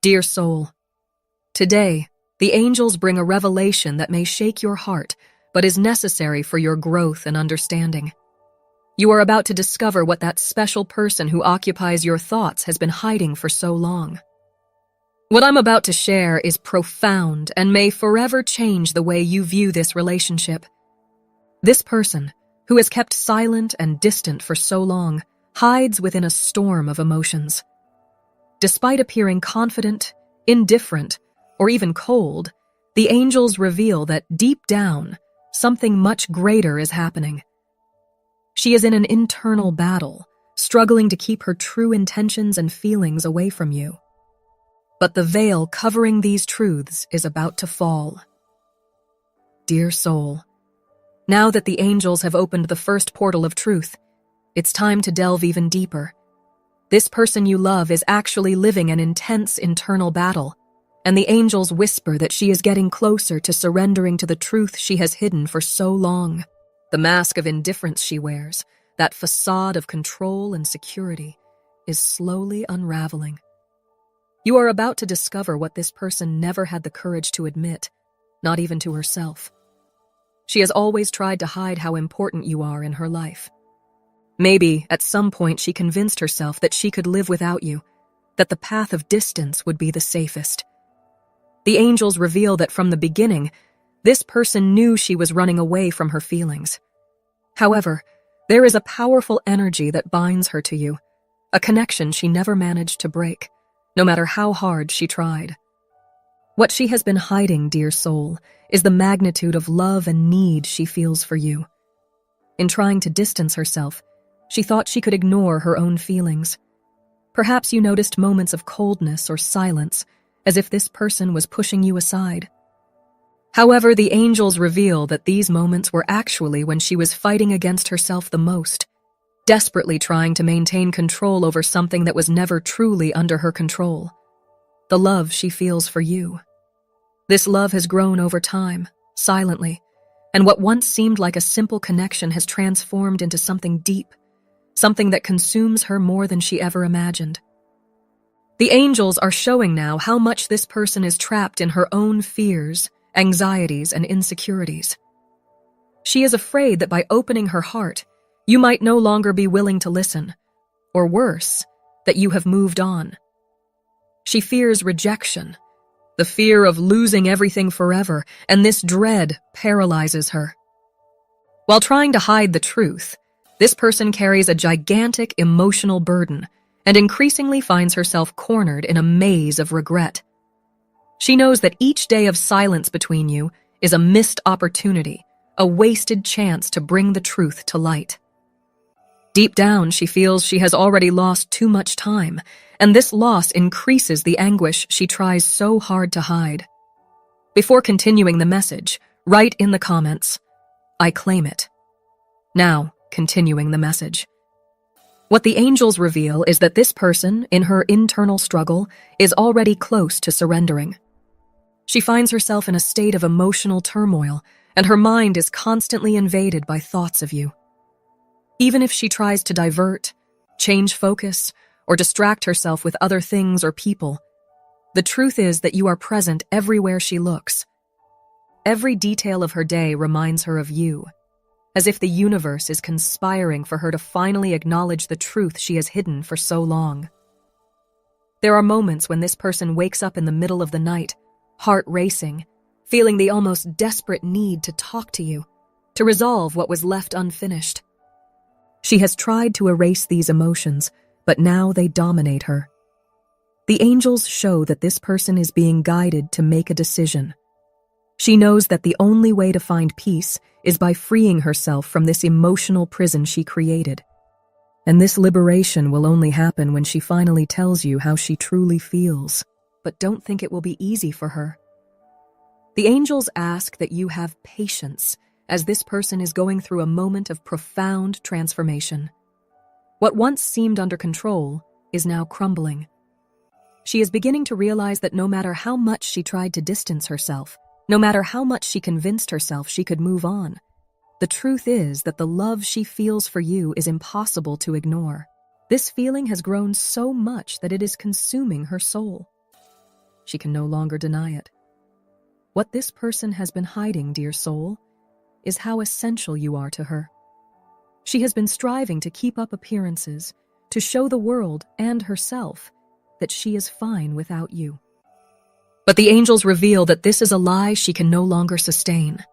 Dear soul, today, the angels bring a revelation that may shake your heart, but is necessary for your growth and understanding. You are about to discover what that special person who occupies your thoughts has been hiding for so long. What I'm about to share is profound and may forever change the way you view this relationship. This person, who has kept silent and distant for so long, hides within a storm of emotions. Despite appearing confident, indifferent, or even cold, the angels reveal that deep down, something much greater is happening. She is in an internal battle, struggling to keep her true intentions and feelings away from you. But the veil covering these truths is about to fall. Dear soul, now that the angels have opened the first portal of truth, it's time to delve even deeper. This person you love is actually living an intense internal battle, and the angels whisper that she is getting closer to surrendering to the truth she has hidden for so long. The mask of indifference she wears, that facade of control and security, is slowly unraveling. You are about to discover what this person never had the courage to admit, not even to herself. She has always tried to hide how important you are in her life. Maybe, at some point, she convinced herself that she could live without you, that the path of distance would be the safest. The angels reveal that from the beginning, this person knew she was running away from her feelings. However, there is a powerful energy that binds her to you, a connection she never managed to break, no matter how hard she tried. What she has been hiding, dear soul, is the magnitude of love and need she feels for you. In trying to distance herself, she thought she could ignore her own feelings. Perhaps you noticed moments of coldness or silence, as if this person was pushing you aside. However, the angels reveal that these moments were actually when she was fighting against herself the most, desperately trying to maintain control over something that was never truly under her control: the love she feels for you. This love has grown over time, silently, and what once seemed like a simple connection has transformed into something deep, something that consumes her more than she ever imagined. The angels are showing now how much this person is trapped in her own fears, anxieties, and insecurities. She is afraid that by opening her heart, you might no longer be willing to listen, or worse, that you have moved on. She fears rejection, the fear of losing everything forever, and this dread paralyzes her. While trying to hide the truth, this person carries a gigantic emotional burden and increasingly finds herself cornered in a maze of regret. She knows that each day of silence between you is a missed opportunity, a wasted chance to bring the truth to light. Deep down, she feels she has already lost too much time, and this loss increases the anguish she tries so hard to hide. Before continuing the message, write in the comments, "I claim it." Now, continuing the message. What the angels reveal is that this person, in her internal struggle, is already close to surrendering. She finds herself in a state of emotional turmoil, and her mind is constantly invaded by thoughts of you. Even if she tries to divert, change focus, or distract herself with other things or people, the truth is that you are present everywhere she looks. Every detail of her day reminds her of you, as if the universe is conspiring for her to finally acknowledge the truth she has hidden for so long. There are moments when this person wakes up in the middle of the night, heart racing, feeling the almost desperate need to talk to you, to resolve what was left unfinished. She has tried to erase these emotions, but now they dominate her. The angels show that this person is being guided to make a decision. She knows that the only way to find peace is by freeing herself from this emotional prison she created. And this liberation will only happen when she finally tells you how she truly feels. But don't think it will be easy for her. The angels ask that you have patience, as this person is going through a moment of profound transformation. What once seemed under control is now crumbling. She is beginning to realize that no matter how much she tried to distance herself, no matter how much she convinced herself she could move on, the truth is that the love she feels for you is impossible to ignore. This feeling has grown so much that it is consuming her soul. she can no longer deny it. What this person has been hiding, dear soul, is how essential you are to her. She has been striving to keep up appearances, to show the world and herself that she is fine without you. But the angels reveal that this is a lie she can no longer sustain.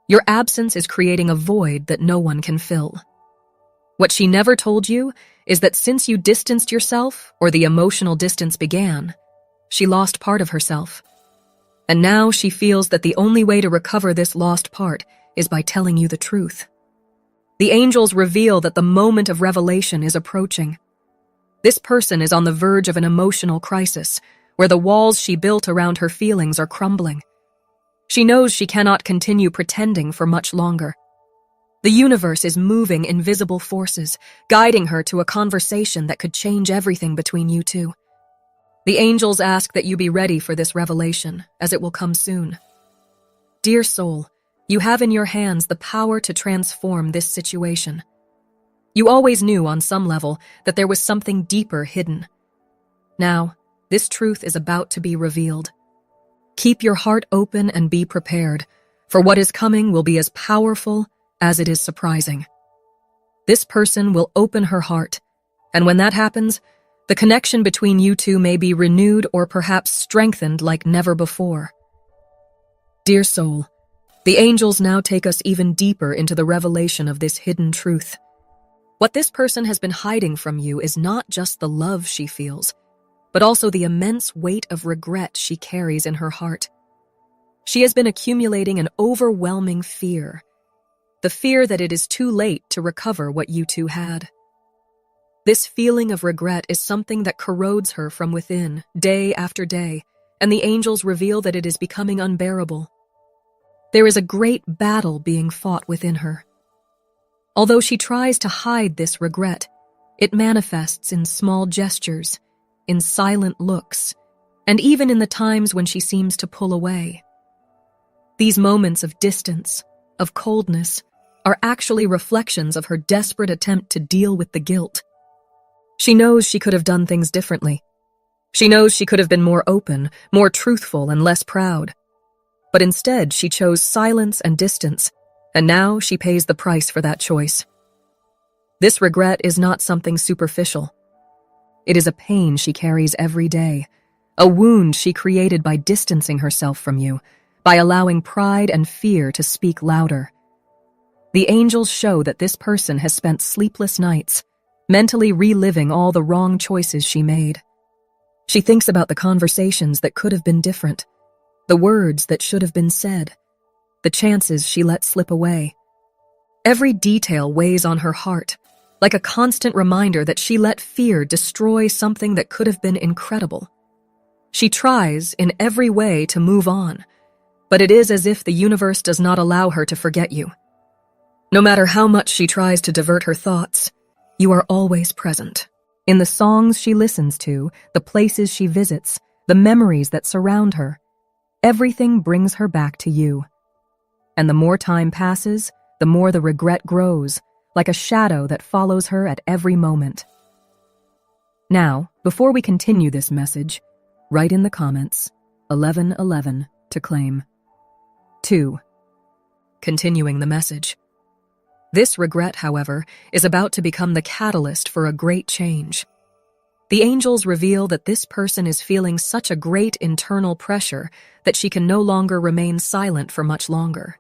Your absence is creating a void that no one can fill. What she never told you is that since you distanced yourself, or the emotional distance began, she lost part of herself. And now she feels that the only way to recover this lost part is by telling you the truth. The angels reveal that the moment of revelation is approaching. This person is on the verge of an emotional crisis, where the walls she built around her feelings are crumbling. She knows she cannot continue pretending for much longer. The universe is moving invisible forces, guiding her to a conversation that could change everything between you two. The angels ask that you be ready for this revelation, as it will come soon. Dear soul, you have in your hands the power to transform this situation. You always knew on some level that there was something deeper hidden. Now, this truth is about to be revealed. Keep your heart open and be prepared, for what is coming will be as powerful as it is surprising. This person will open her heart, and when that happens, the connection between you two may be renewed or perhaps strengthened like never before. Dear soul, the angels now take us even deeper into the revelation of this hidden truth. What this person has been hiding from you is not just the love she feels, but also the immense weight of regret she carries in her heart. She has been accumulating an overwhelming fear, the fear that it is too late to recover what you two had. This feeling of regret is something that corrodes her from within, day after day, and the angels reveal that it is becoming unbearable. There is a great battle being fought within her. Although she tries to hide this regret, it manifests in small gestures, in silent looks, and even in the times when she seems to pull away. These moments of distance, of coldness, are actually reflections of her desperate attempt to deal with the guilt. She knows she could have done things differently. She knows she could have been more open, more truthful, and less proud. But instead, she chose silence and distance, and now she pays the price for that choice. This regret is not something superficial. It is a pain she carries every day, a wound she created by distancing herself from you, by allowing pride and fear to speak louder. The angels show that this person has spent sleepless nights, mentally reliving all the wrong choices she made. She thinks about the conversations that could have been different, the words that should have been said, the chances she let slip away. Every detail weighs on her heart, like a constant reminder that she let fear destroy something that could have been incredible. She tries in every way to move on, but it is as if the universe does not allow her to forget you. No matter how much she tries to divert her thoughts, you are always present. In the songs she listens to, the places she visits, the memories that surround her, everything brings her back to you. And the more time passes, the more the regret grows, like a shadow that follows her at every moment. Now, before we continue this message, write in the comments 1111 to claim. 2. Continuing the message. This regret, however, is about to become the catalyst for a great change. The angels reveal that this person is feeling such a great internal pressure that she can no longer remain silent for much longer.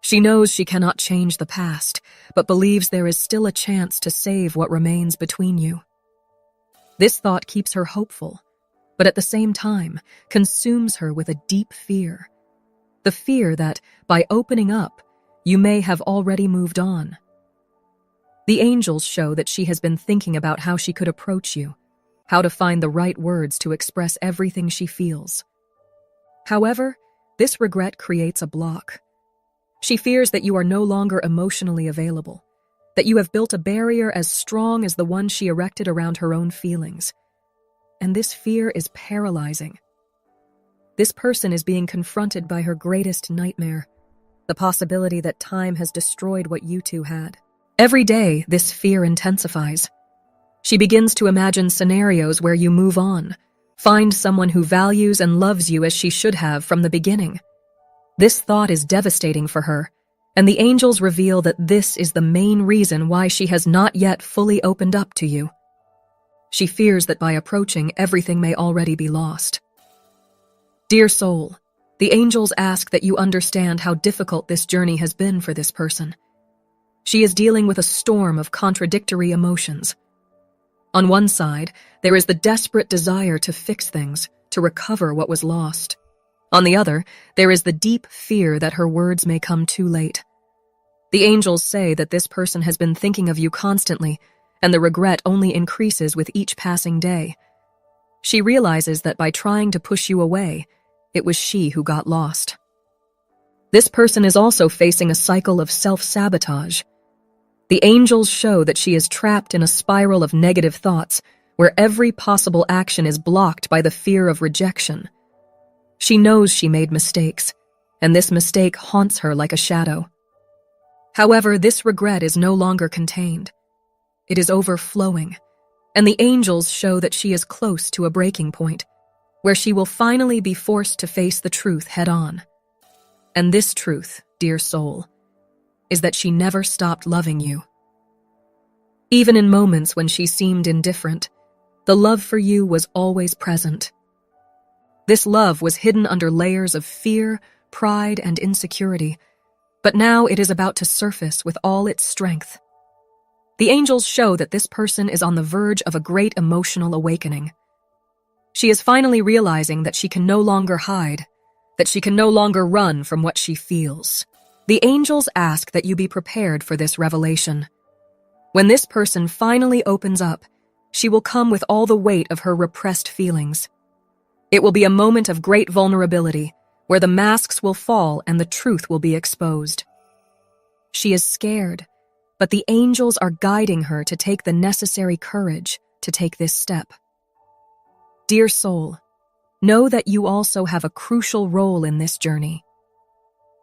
She knows she cannot change the past, but believes there is still a chance to save what remains between you. This thought keeps her hopeful, but at the same time consumes her with a deep fear. The fear that, by opening up, you may have already moved on. The angels show that she has been thinking about how she could approach you, how to find the right words to express everything she feels. However, this regret creates a block. She fears that you are no longer emotionally available, that you have built a barrier as strong as the one she erected around her own feelings. And this fear is paralyzing. This person is being confronted by her greatest nightmare, the possibility that time has destroyed what you two had. Every day, this fear intensifies. She begins to imagine scenarios where you move on, Find someone who values and loves you as she should have from the beginning. This thought is devastating for her, and the angels reveal that this is the main reason why she has not yet fully opened up to you. She fears that by approaching, everything may already be lost. Dear soul, the angels ask that you understand how difficult this journey has been for this person. She is dealing with a storm of contradictory emotions. On one side, there is the desperate desire to fix things, to recover what was lost. On the other, there is the deep fear that her words may come too late. The angels say that this person has been thinking of you constantly, and the regret only increases with each passing day. She realizes that by trying to push you away, it was she who got lost. This person is also facing a cycle of self-sabotage. The angels show that she is trapped in a spiral of negative thoughts, where every possible action is blocked by the fear of rejection. She knows she made mistakes, and this mistake haunts her like a shadow. However, this regret is no longer contained. It is overflowing, and the angels show that she is close to a breaking point, where she will finally be forced to face the truth head-on. And this truth, dear soul, is that she never stopped loving you. Even in moments when she seemed indifferent, the love for you was always present. This love was hidden under layers of fear, pride, and insecurity, but now it is about to surface with all its strength. The angels show that this person is on the verge of a great emotional awakening. She is finally realizing that she can no longer hide, that she can no longer run from what she feels. The angels ask that you be prepared for this revelation. When this person finally opens up, she will come with all the weight of her repressed feelings. It will be a moment of great vulnerability, where the masks will fall and the truth will be exposed. She is scared, but the angels are guiding her to take the necessary courage to take this step. Dear soul, know that you also have a crucial role in this journey.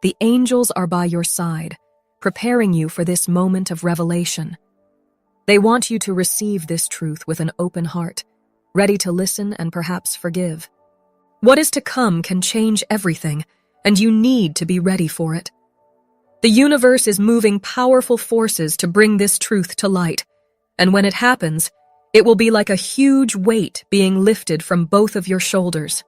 The angels are by your side, preparing you for this moment of revelation. They want you to receive this truth with an open heart, ready to listen and perhaps forgive. What is to come can change everything, and you need to be ready for it. The universe is moving powerful forces to bring this truth to light, and when it happens, it will be like a huge weight being lifted from both of your shoulders.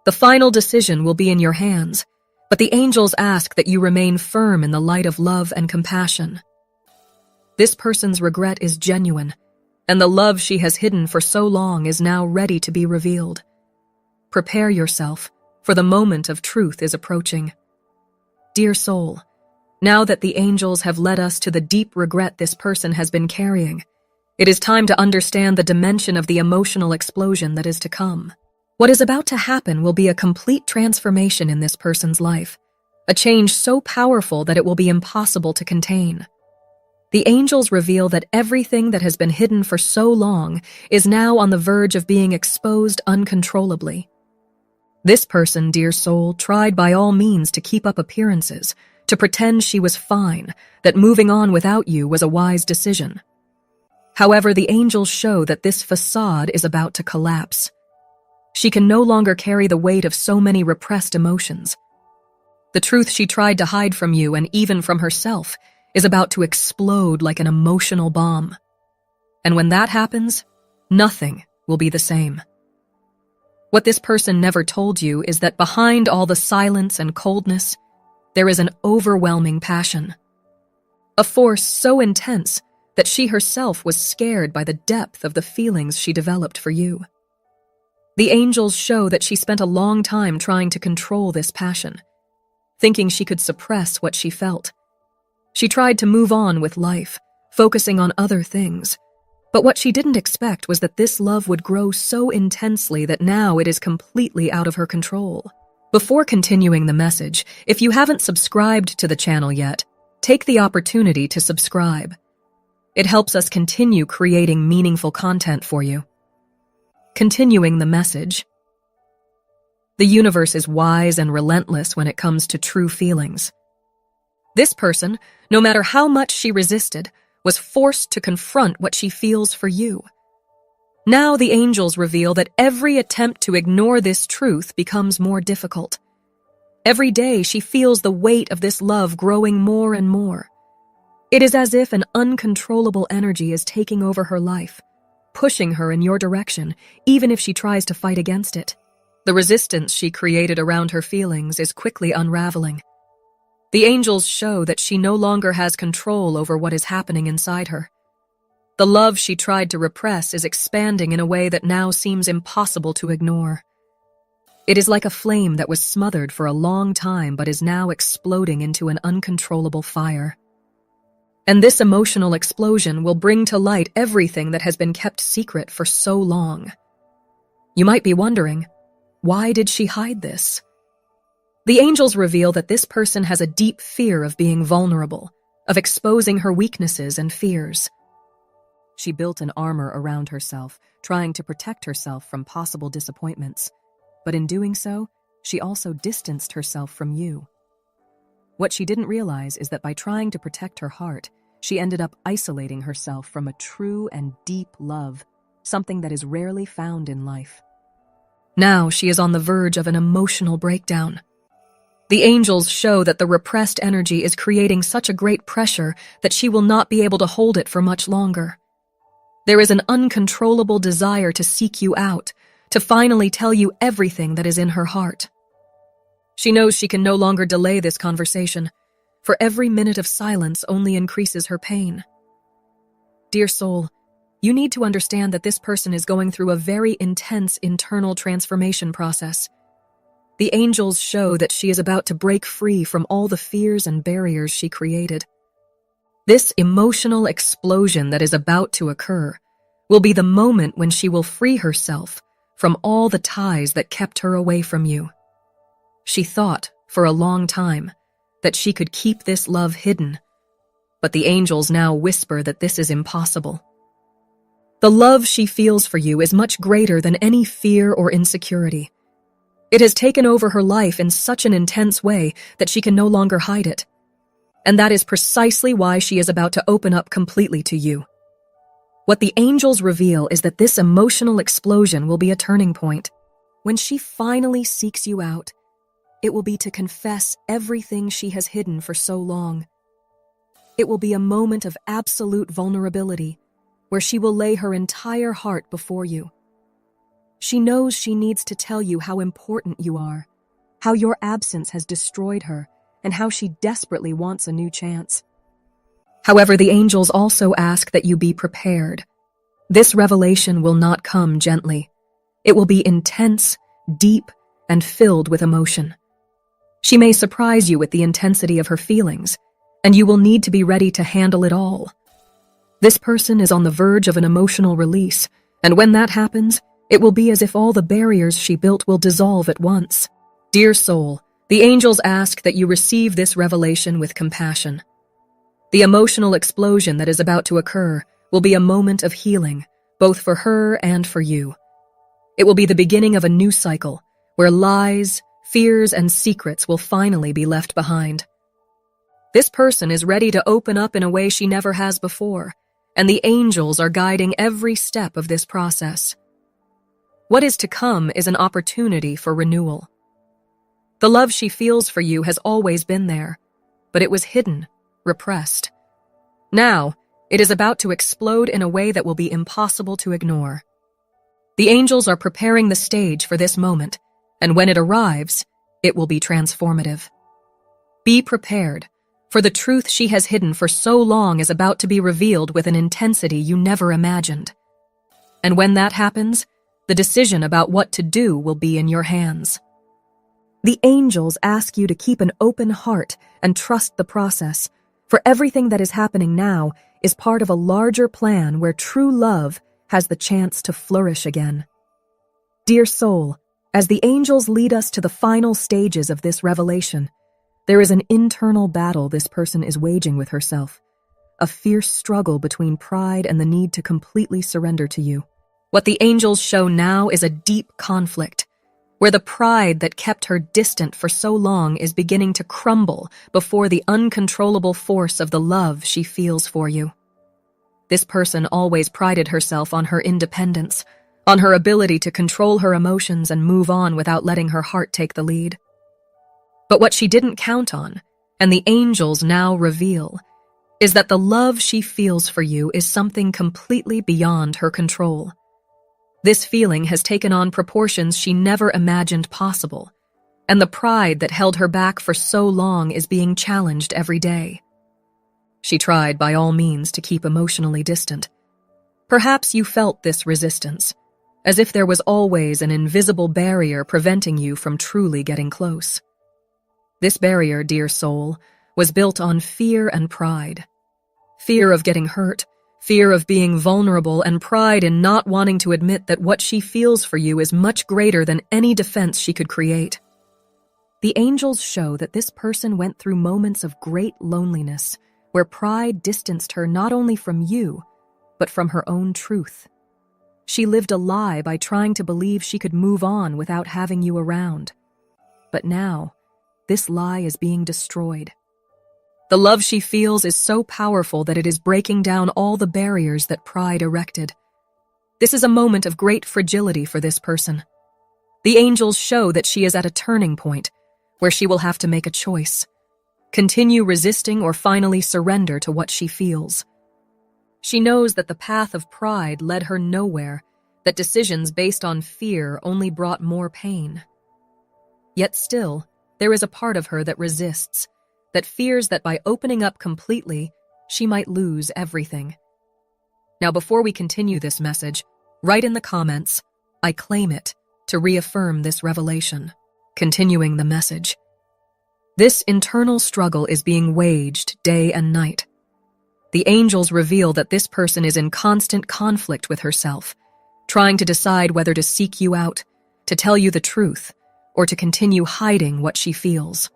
The final decision will be in your hands, but the angels ask that you remain firm in the light of love and compassion. This person's regret is genuine, and the love she has hidden for so long is now ready to be revealed. Prepare yourself, for the moment of truth is approaching. Dear soul, now that the angels have led us to the deep regret this person has been carrying, it is time to understand the dimension of the emotional explosion that is to come. What is about to happen will be a complete transformation in this person's life, a change so powerful that it will be impossible to contain. The angels reveal that everything that has been hidden for so long is now on the verge of being exposed uncontrollably. This person, dear soul, tried by all means to keep up appearances, to pretend she was fine, that moving on without you was a wise decision. However, the angels show that this facade is about to collapse. She can no longer carry the weight of so many repressed emotions. The truth she tried to hide from you and even from herself is about to explode like an emotional bomb. And when that happens, nothing will be the same. What this person never told you is that behind all the silence and coldness, there is an overwhelming passion. A force so intense that she herself was scared by the depth of the feelings she developed for you. The angels show that she spent a long time trying to control this passion, thinking she could suppress what she felt. She tried to move on with life, focusing on other things. But what she didn't expect was that this love would grow so intensely that now it is completely out of her control. Before continuing the message, if you haven't subscribed to the channel yet, take the opportunity to subscribe. It helps us continue creating meaningful content for you. Continuing the message. The universe is wise and relentless when it comes to true feelings. This person, no matter how much she resisted, was forced to confront what she feels for you. Now the angels reveal that every attempt to ignore this truth becomes more difficult. Every day she feels the weight of this love growing more and more. It is as if an uncontrollable energy is taking over her life, pushing her in your direction, even if she tries to fight against it. The resistance she created around her feelings is quickly unraveling. The angels show that she no longer has control over what is happening inside her. The love she tried to repress is expanding in a way that now seems impossible to ignore. It is like a flame that was smothered for a long time but is now exploding into an uncontrollable fire. And this emotional explosion will bring to light everything that has been kept secret for so long. You might be wondering, why did she hide this? The angels reveal that this person has a deep fear of being vulnerable, of exposing her weaknesses and fears. She built an armor around herself, trying to protect herself from possible disappointments. But in doing so, she also distanced herself from you. What she didn't realize is that by trying to protect her heart, she ended up isolating herself from a true and deep love, something that is rarely found in life. Now she is on the verge of an emotional breakdown. The angels show that the repressed energy is creating such a great pressure that she will not be able to hold it for much longer. There is an uncontrollable desire to seek you out, to finally tell you everything that is in her heart. She knows she can no longer delay this conversation, for every minute of silence only increases her pain. Dear soul, you need to understand that this person is going through a very intense internal transformation process. The angels show that she is about to break free from all the fears and barriers she created. This emotional explosion that is about to occur will be the moment when she will free herself from all the ties that kept her away from you. She thought, for a long time, that she could keep this love hidden, but the angels now whisper that this is impossible. The love she feels for you is much greater than any fear or insecurity. It has taken over her life in such an intense way that she can no longer hide it. And that is precisely why she is about to open up completely to you. What the angels reveal is that this emotional explosion will be a turning point. When she finally seeks you out, it will be to confess everything she has hidden for so long. It will be a moment of absolute vulnerability, where she will lay her entire heart before you. She knows she needs to tell you how important you are, how your absence has destroyed her, and how she desperately wants a new chance. However, the angels also ask that you be prepared. This revelation will not come gently. It will be intense, deep, and filled with emotion. She may surprise you with the intensity of her feelings, and you will need to be ready to handle it all. This person is on the verge of an emotional release, and when that happens, it will be as if all the barriers she built will dissolve at once. Dear soul, the angels ask that you receive this revelation with compassion. The emotional explosion that is about to occur will be a moment of healing, both for her and for you. It will be the beginning of a new cycle, where lies, fears, and secrets will finally be left behind. This person is ready to open up in a way she never has before, and the angels are guiding every step of this process. What is to come is an opportunity for renewal. The love she feels for you has always been there, but it was hidden, repressed. Now, it is about to explode in a way that will be impossible to ignore. The angels are preparing the stage for this moment, and when it arrives, it will be transformative. Be prepared, for the truth she has hidden for so long is about to be revealed with an intensity you never imagined. And when that happens, the decision about what to do will be in your hands. The angels ask you to keep an open heart and trust the process, for everything that is happening now is part of a larger plan where true love has the chance to flourish again. Dear soul, as the angels lead us to the final stages of this revelation, there is an internal battle this person is waging with herself, a fierce struggle between pride and the need to completely surrender to you. What the angels show now is a deep conflict, where the pride that kept her distant for so long is beginning to crumble before the uncontrollable force of the love she feels for you. This person always prided herself on her independence, on her ability to control her emotions and move on without letting her heart take the lead. But what she didn't count on, and the angels now reveal, is that the love she feels for you is something completely beyond her control. This feeling has taken on proportions she never imagined possible, and the pride that held her back for so long is being challenged every day. She tried by all means to keep emotionally distant. Perhaps you felt this resistance, as if there was always an invisible barrier preventing you from truly getting close. This barrier, dear soul, was built on fear and pride. Fear of getting hurt, fear of being vulnerable, and pride in not wanting to admit that what she feels for you is much greater than any defense she could create. The angels show that this person went through moments of great loneliness, where pride distanced her not only from you, but from her own truth. She lived a lie by trying to believe she could move on without having you around. But now, this lie is being destroyed. The love she feels is so powerful that it is breaking down all the barriers that pride erected. This is a moment of great fragility for this person. The angels show that she is at a turning point, where she will have to make a choice. Continue resisting or finally surrender to what she feels. She knows that the path of pride led her nowhere, that decisions based on fear only brought more pain. Yet still, there is a part of her that resists, that fears that by opening up completely, she might lose everything. Now, before we continue this message, write in the comments, "I claim it," to reaffirm this revelation. Continuing the message. This internal struggle is being waged day and night. The angels reveal that this person is in constant conflict with herself, trying to decide whether to seek you out, to tell you the truth, or to continue hiding what she feels.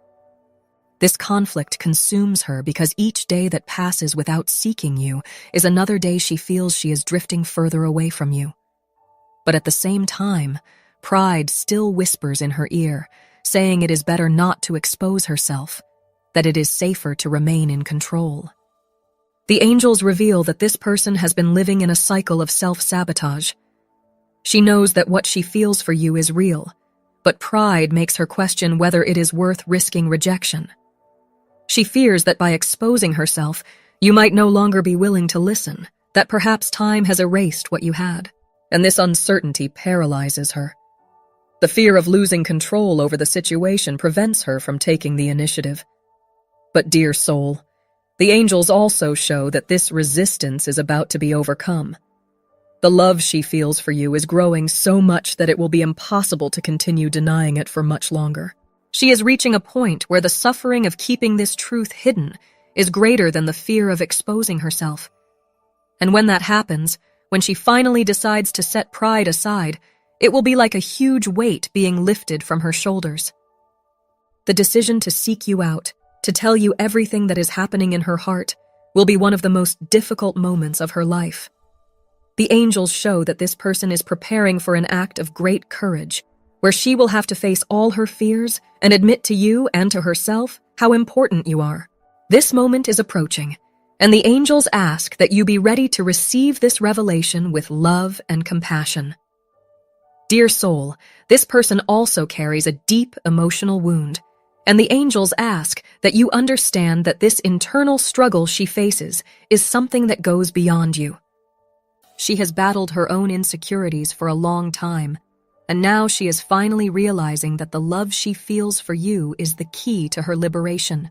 This conflict consumes her because each day that passes without seeking you is another day she feels she is drifting further away from you. But at the same time, pride still whispers in her ear, saying it is better not to expose herself, that it is safer to remain in control. The angels reveal that this person has been living in a cycle of self-sabotage. She knows that what she feels for you is real, but pride makes her question whether it is worth risking rejection. She fears that by exposing herself, you might no longer be willing to listen, that perhaps time has erased what you had, and this uncertainty paralyzes her. The fear of losing control over the situation prevents her from taking the initiative. But dear soul, the angels also show that this resistance is about to be overcome. The love she feels for you is growing so much that it will be impossible to continue denying it for much longer. She is reaching a point where the suffering of keeping this truth hidden is greater than the fear of exposing herself. And when that happens, when she finally decides to set pride aside, it will be like a huge weight being lifted from her shoulders. The decision to seek you out, to tell you everything that is happening in her heart, will be one of the most difficult moments of her life. The angels show that this person is preparing for an act of great courage, where she will have to face all her fears and admit to you and to herself how important you are. This moment is approaching, and the angels ask that you be ready to receive this revelation with love and compassion. Dear soul, this person also carries a deep emotional wound, and the angels ask that you understand that this internal struggle she faces is something that goes beyond you. She has battled her own insecurities for a long time, and now she is finally realizing that the love she feels for you is the key to her liberation.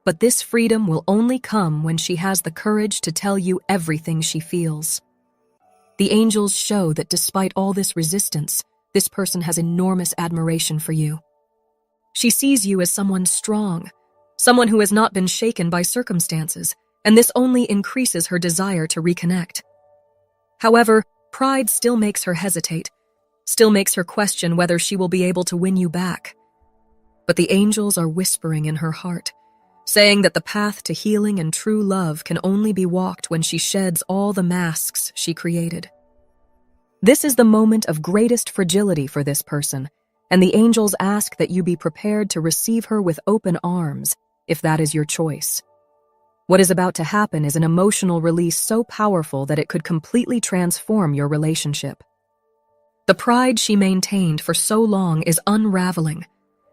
But this freedom will only come when she has the courage to tell you everything she feels. The angels show that despite all this resistance, this person has enormous admiration for you. She sees you as someone strong, someone who has not been shaken by circumstances, and this only increases her desire to reconnect. However, pride still makes her hesitate, still makes her question whether she will be able to win you back. But the angels are whispering in her heart, saying that the path to healing and true love can only be walked when she sheds all the masks she created. This is the moment of greatest fragility for this person, and the angels ask that you be prepared to receive her with open arms, if that is your choice. What is about to happen is an emotional release so powerful that it could completely transform your relationship. The pride she maintained for so long is unraveling,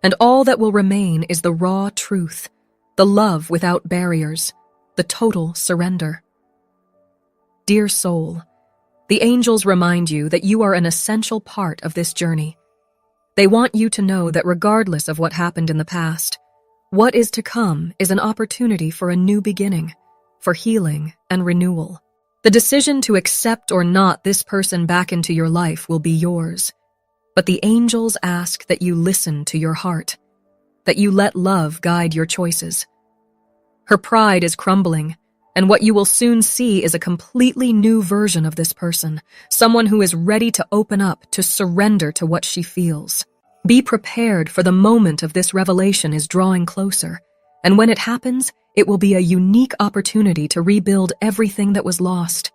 and all that will remain is the raw truth, the love without barriers, the total surrender. Dear soul, the angels remind you that you are an essential part of this journey. They want you to know that regardless of what happened in the past, what is to come is an opportunity for a new beginning, for healing and renewal. The decision to accept or not this person back into your life will be yours, but the angels ask that you listen to your heart, that you let love guide your choices. Her pride is crumbling, and what you will soon see is a completely new version of this person, someone who is ready to open up, to surrender to what she feels. Be prepared, for the moment of this revelation is drawing closer, and when it happens, it will be a unique opportunity to rebuild everything that was lost.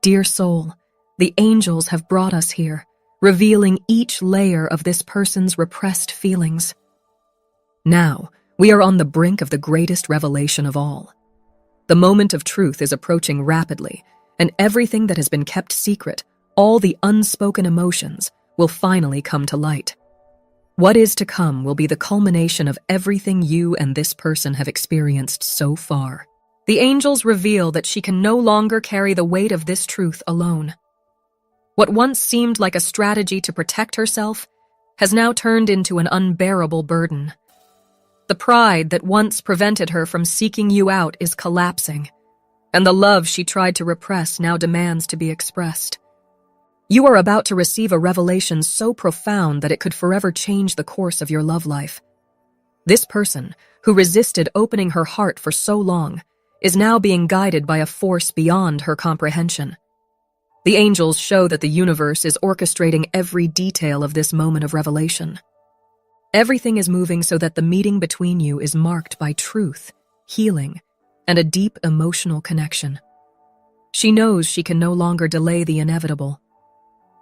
Dear soul, the angels have brought us here, revealing each layer of this person's repressed feelings. Now, we are on the brink of the greatest revelation of all. The moment of truth is approaching rapidly, and everything that has been kept secret, all the unspoken emotions, will finally come to light. What is to come will be the culmination of everything you and this person have experienced so far. The angels reveal that she can no longer carry the weight of this truth alone. What once seemed like a strategy to protect herself has now turned into an unbearable burden. The pride that once prevented her from seeking you out is collapsing, and the love she tried to repress now demands to be expressed. You are about to receive a revelation so profound that it could forever change the course of your love life. This person, who resisted opening her heart for so long, is now being guided by a force beyond her comprehension. The angels show that the universe is orchestrating every detail of this moment of revelation. Everything is moving so that the meeting between you is marked by truth, healing, and a deep emotional connection. She knows she can no longer delay the inevitable.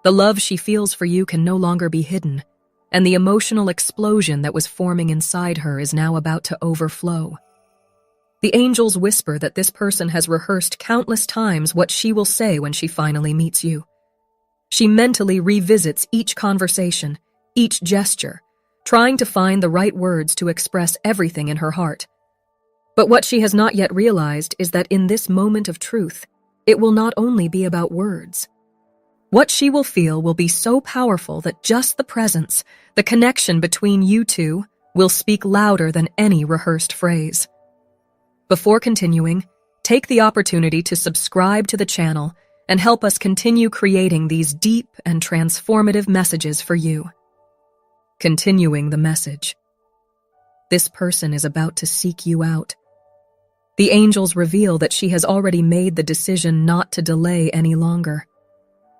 The love she feels for you can no longer be hidden, and the emotional explosion that was forming inside her is now about to overflow. The angels whisper that this person has rehearsed countless times what she will say when she finally meets you. She mentally revisits each conversation, each gesture, trying to find the right words to express everything in her heart. But what she has not yet realized is that in this moment of truth, it will not only be about words. What she will feel will be so powerful that just the presence, the connection between you two, will speak louder than any rehearsed phrase. Before continuing, take the opportunity to subscribe to the channel and help us continue creating these deep and transformative messages for you. Continuing the message. This person is about to seek you out. The angels reveal that she has already made the decision not to delay any longer.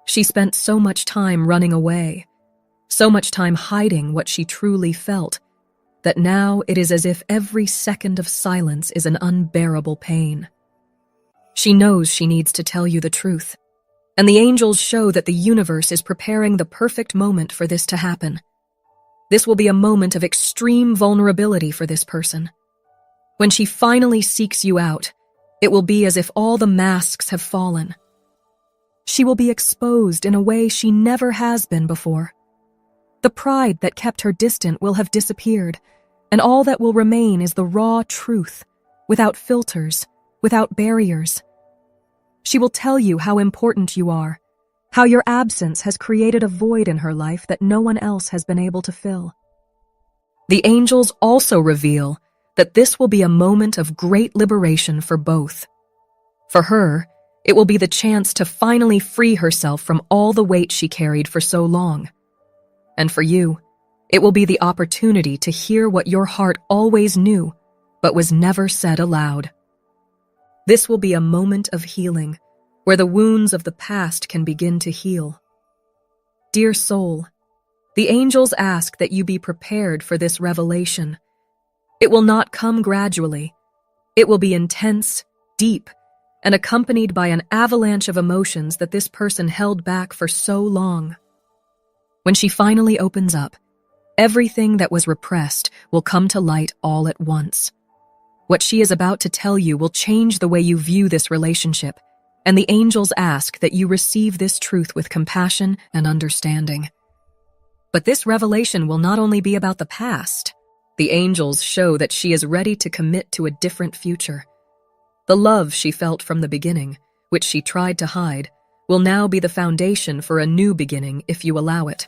She spent so much time running away, so much time hiding what she truly felt, that now it is as if every second of silence is an unbearable pain. She knows she needs to tell you the truth, and the angels show that the universe is preparing the perfect moment for this to happen. This will be a moment of extreme vulnerability for this person. When she finally seeks you out, it will be as if all the masks have fallen. She will be exposed in a way she never has been before. The pride that kept her distant will have disappeared, and all that will remain is the raw truth, without filters, without barriers. She will tell you how important you are, how your absence has created a void in her life that no one else has been able to fill. The angels also reveal that this will be a moment of great liberation for both. For her, it will be the chance to finally free herself from all the weight she carried for so long. And for you, it will be the opportunity to hear what your heart always knew, but was never said aloud. This will be a moment of healing, where the wounds of the past can begin to heal. Dear soul, the angels ask that you be prepared for this revelation. It will not come gradually. It will be intense, deep, and accompanied by an avalanche of emotions that this person held back for so long. When she finally opens up, everything that was repressed will come to light all at once. What she is about to tell you will change the way you view this relationship, and the angels ask that you receive this truth with compassion and understanding. But this revelation will not only be about the past. The angels show that she is ready to commit to a different future. The love she felt from the beginning, which she tried to hide, will now be the foundation for a new beginning if you allow it.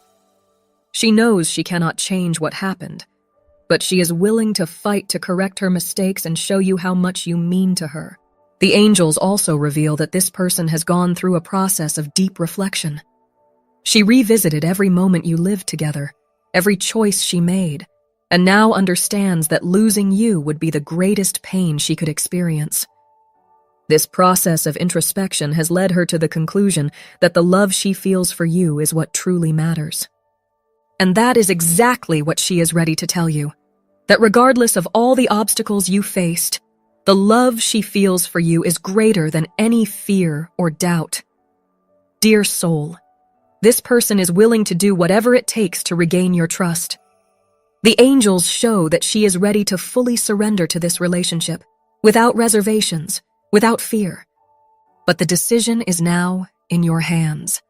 She knows she cannot change what happened, but she is willing to fight to correct her mistakes and show you how much you mean to her. The angels also reveal that this person has gone through a process of deep reflection. She revisited every moment you lived together, every choice she made, and now understands that losing you would be the greatest pain she could experience. This process of introspection has led her to the conclusion that the love she feels for you is what truly matters. And that is exactly what she is ready to tell you, that regardless of all the obstacles you faced, the love she feels for you is greater than any fear or doubt. Dear soul, this person is willing to do whatever it takes to regain your trust. The angels show that she is ready to fully surrender to this relationship, without reservations, without fear. But the decision is now in your hands.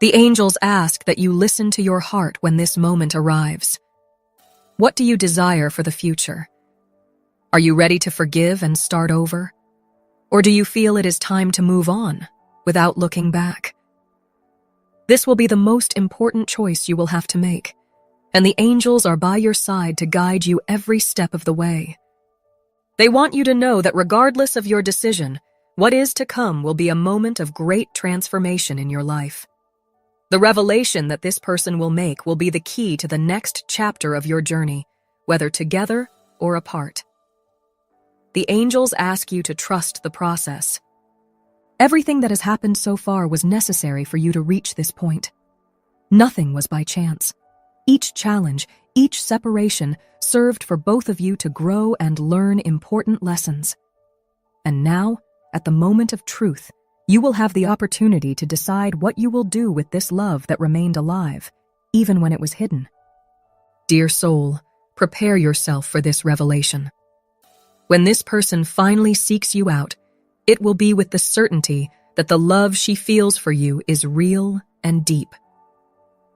The angels ask that you listen to your heart when this moment arrives. What do you desire for the future? Are you ready to forgive and start over? Or do you feel it is time to move on without looking back? This will be the most important choice you will have to make, and the angels are by your side to guide you every step of the way. They want you to know that regardless of your decision, what is to come will be a moment of great transformation in your life. The revelation that this person will make will be the key to the next chapter of your journey, whether together or apart. The angels ask you to trust the process. Everything that has happened so far was necessary for you to reach this point. Nothing was by chance. Each challenge, each separation served for both of you to grow and learn important lessons. And now, at the moment of truth, you will have the opportunity to decide what you will do with this love that remained alive, even when it was hidden. Dear soul, prepare yourself for this revelation. When this person finally seeks you out, it will be with the certainty that the love she feels for you is real and deep.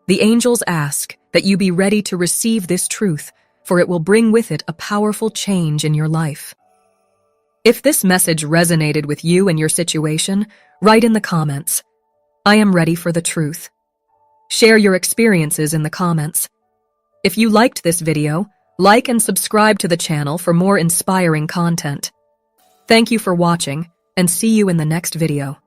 The angels ask that you be ready to receive this truth, for it will bring with it a powerful change in your life. If this message resonated with you and your situation, write in the comments, "I am ready for the truth." Share your experiences in the comments. If you liked this video, like and subscribe to the channel for more inspiring content. Thank you for watching, and see you in the next video.